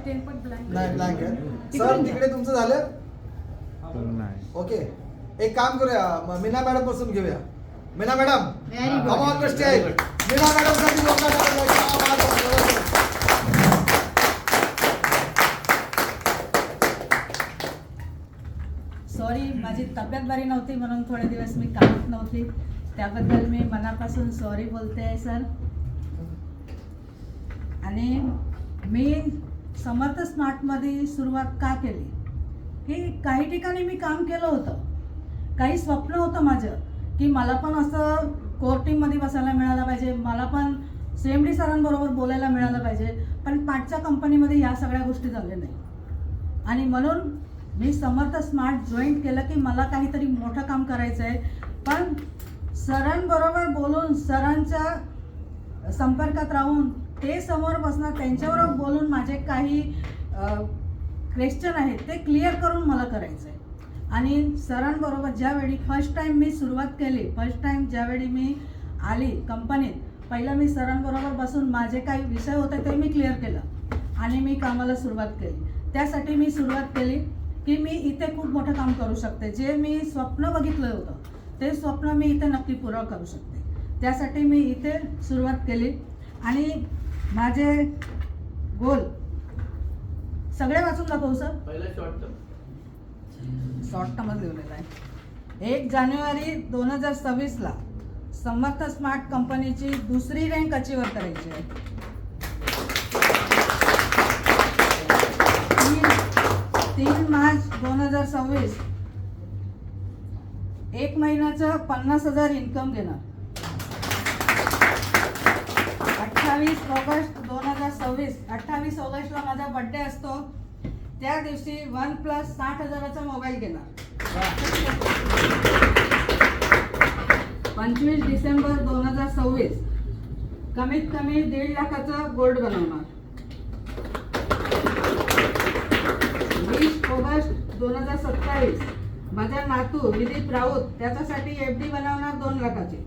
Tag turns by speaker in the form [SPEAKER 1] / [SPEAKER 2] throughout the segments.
[SPEAKER 1] नाही ब्लँक आहे सर. तिकडे तुमचं झालं
[SPEAKER 2] नाही.
[SPEAKER 1] ओके. एक काम करूया, मीना मॅडम पासून घेऊया. Meena madam come on the stage. Meena madam साठी
[SPEAKER 3] सॉरी, माझी तब्येत बरी नव्हती म्हणून थोडे दिवस मी कामात नव्हती, त्याबद्दल मी मनापासून सॉरी बोलते आहे सर. आणि मी समर्थ स्मार्टमध्ये सुरुवात का केली की काही ठिकाणी मी काम केलं होतं, काही स्वप्न होतं माझं की मला पण असं कोर टीममध्ये बसायला मिळालं पाहिजे, मला पण CMD सरांबरोबर बोलायला मिळालं पाहिजे, पण पाठच्या कंपनीमध्ये ह्या सगळ्या गोष्टी झाल्या नाही. आणि म्हणून मी समर्थ स्मार्ट जॉईन केलं की मला काहीतरी मोठं काम करायचं आहे, पण सरांबरोबर बोलून, सरांच्या संपर्कात राहून, ते समोर बसणार, त्यांच्याबरोबर बोलून माझे काही क्वेश्चन आहेत ते क्लिअर करून मला करायचं आहे. आणि सरांबरोबर ज्यावेळी फर्स्ट टाईम मी सुरुवात केली, फर्स्ट टाईम ज्यावेळी मी आली कंपनीत, पहिलं मी सरांबरोबर बसून माझे काही विषय होते ते मी क्लिअर केलं आणि मी कामाला सुरुवात केली. त्यासाठी मी सुरुवात केली की मी इथे खूप मोठं काम करू शकते. जे मी स्वप्न बघितलं होतं ते स्वप्न मी इथे नक्की पुरं करू शकते. त्यासाठी मी इथे सुरुवात केली आणि माझे गोल सगळे वाचून दाखवू सर.
[SPEAKER 4] पहिला
[SPEAKER 3] शॉर्ट टर्मच लिहिलेला आहे. 1 जानेवारी 2026ला समर्थ स्मार्ट कंपनीची 2री रँक अचीव्ह करायची आहे. 3 मार्च 2026 1 महिन्याचं 50,000 इन्कम घेणार. 28 ऑगस्ट 2026, 28 ऑगस्टला माझा बर्थडे असतो, त्या दिवशी OnePlus 60,000चा मोबाईल घेणार. 25 डिसेंबर 2026 कमीत कमी 1.5 लाखाचा गोल्ड बनवणार. 20 ऑगस्ट 2027 माझा नातू विदीप राऊत त्याच्यासाठी FD बनवणार 2 लाखाची.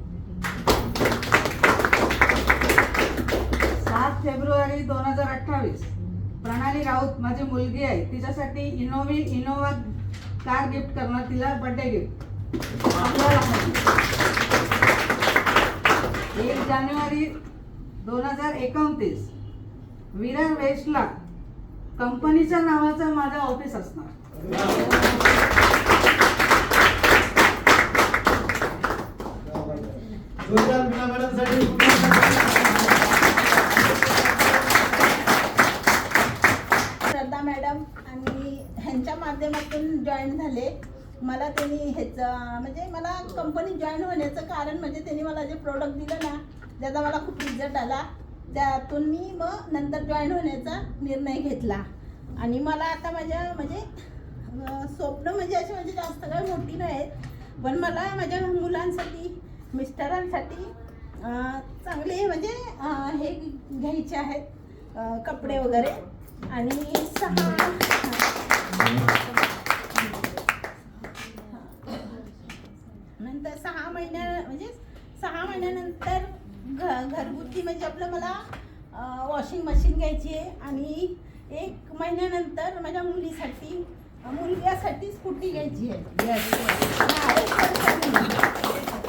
[SPEAKER 3] 7 फेब्रुवारी 2028 प्रणाली राऊत माझी मुलगी आहे, तिच्यासाठी इनोवा कार गिफ्ट करणार, तिला बर्थडे गिफ्ट 15 लाखाची. 1 जानेवारी 2029 विरार वेस्टला कंपनीच्या नावाचं माझं ऑफिस असणार.
[SPEAKER 1] मीना मॅडम साठी
[SPEAKER 5] मॅडम आणि ह्यांच्या माध्यमातून जॉईन झाले. मला त्यांनी ह्याचं म्हणजे मला कंपनी जॉईन होण्याचं कारण म्हणजे त्यांनी मला जे प्रोडक्ट दिलं ना त्याचा मला खूप रिझल्ट आला. त्यातून मी मग नंतर जॉईन होण्याचा निर्णय घेतला. आणि मला आता माझ्या म्हणजे स्वप्न म्हणजे असे म्हणजे जास्त काही मोठी नाहीत, पण मला माझ्या मुलांसाठी, मिस्टरांसाठी चांगले म्हणजे हे घ्यायचे आहेत, कपडे वगैरे. आणि 6 महिन्यानंतर घरगुती म्हणजे आपलं मला वॉशिंग मशीन घ्यायची आहे. आणि 1 महिन्यानंतर माझ्या मुलग्यासाठी स्कूटी घ्यायची आहे.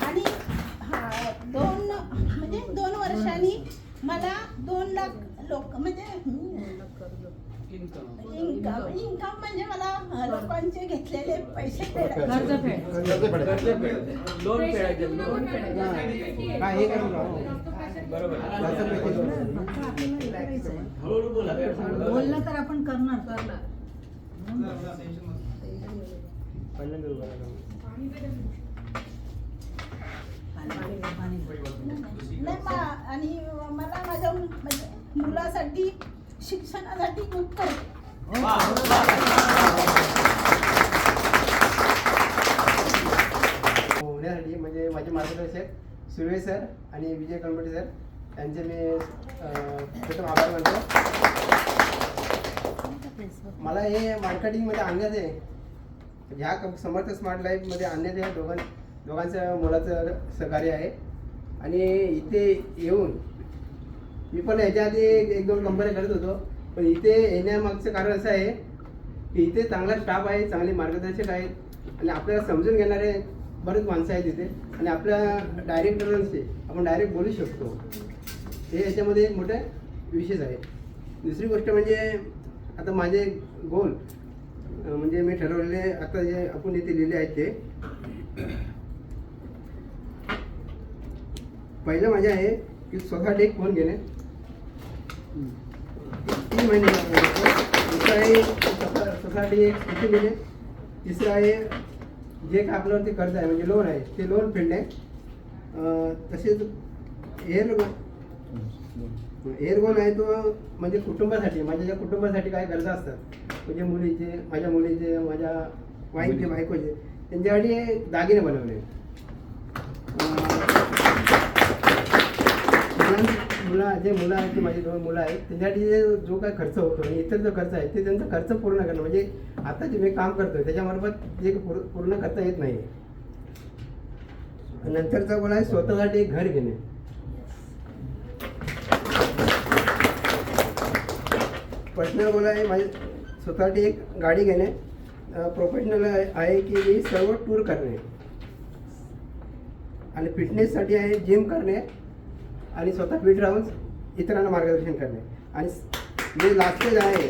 [SPEAKER 5] आणि 2 वर्षांनी मला 2 लाख लोक म्हणजे इन्कम म्हणजे मला लोकांचे घेतलेले पैसे
[SPEAKER 3] बोललं तर आपण करणार.
[SPEAKER 5] आणि मला माझ्या मुलासाठी शिक्षणासाठी खूप करते.
[SPEAKER 6] होण्यासाठी म्हणजे माझे मार्गदर्शक सुरेश सर आणि विजय कनपटे सर यांचे मी प्रथम आभार मानतो. मला हे मार्केटिंगमध्ये आणण्यात आहे, ह्या समर्थ स्मार्ट लाईफमध्ये आणण्यात आहे दोघांचं मुलाचं सहकार्य आहे. आणि इथे येऊन मी पण ह्याच्या आधी 1-2 कंपन्या करत होतो, पण इथे येण्यामागचं कारण असं आहे की इथे चांगला स्टाफ आहे, चांगले मार्गदर्शक आहेत आणि आपल्याला समजून घेणारे बरेच माणसं आहेत इथे आणि आपल्या डायरेक्टरांशी आपण डायरेक्ट बोलू शकतो. हे याच्यामध्ये एक मोठा विशेष आहे. दुसरी गोष्ट म्हणजे आता माझे गोल म्हणजे मी ठरवलेले आता जे आपण इथे लिहिले आहेत ते पहिलं माझे आहे की स्वतःसाठी एक फोन घेणे 3 महिने. दुसरं आहे स्वतःसाठी एक स्कूटी घेणे. तिसरं आहे जे काय आपल्यावरती कर्ज आहे म्हणजे लोन आहे ते लोन फेडणे. तसेच एअर गोल आहे तो म्हणजे कुटुंबासाठी माझ्या ज्या कुटुंबासाठी काय गरजा असतात म्हणजे मुलीचे माझ्या वाईफचे बायकोचे त्यांच्यासाठी दागिने बनवणे. मुलं आहेत माझी 2 मुलं आहेत त्यांच्यासाठी जो काय खर्च होतो आणि इतर जो खर्च आहे ते त्यांचा खर्च पूर्ण करणं म्हणजे आता जे मी काम करतोय त्याच्यामार्फत जे पूर्ण करता येत नाही. नंतरचा गोल आहे स्वतःसाठी एक घर घेणे. पर्सनल गोल आहे माझे स्वतःसाठी एक गाडी घेणे. प्रोफेशनल आहे की मी सर्व टूर करणे आणि फिटनेससाठी आहे जिम करणे आणि स्वतः फिट राहून इतरांना मार्गदर्शन करणे. आणि जे लास्ट स्टेज आहे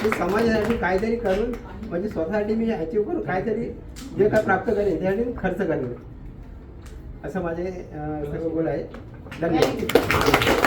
[SPEAKER 6] ते समाजासाठी काहीतरी करून म्हणजे स्वतःसाठी मी अचीव करून काहीतरी जे काय प्राप्त करेन त्यासाठी खर्च करणे असं माझे सर्व गोल आहे. धन्यवाद.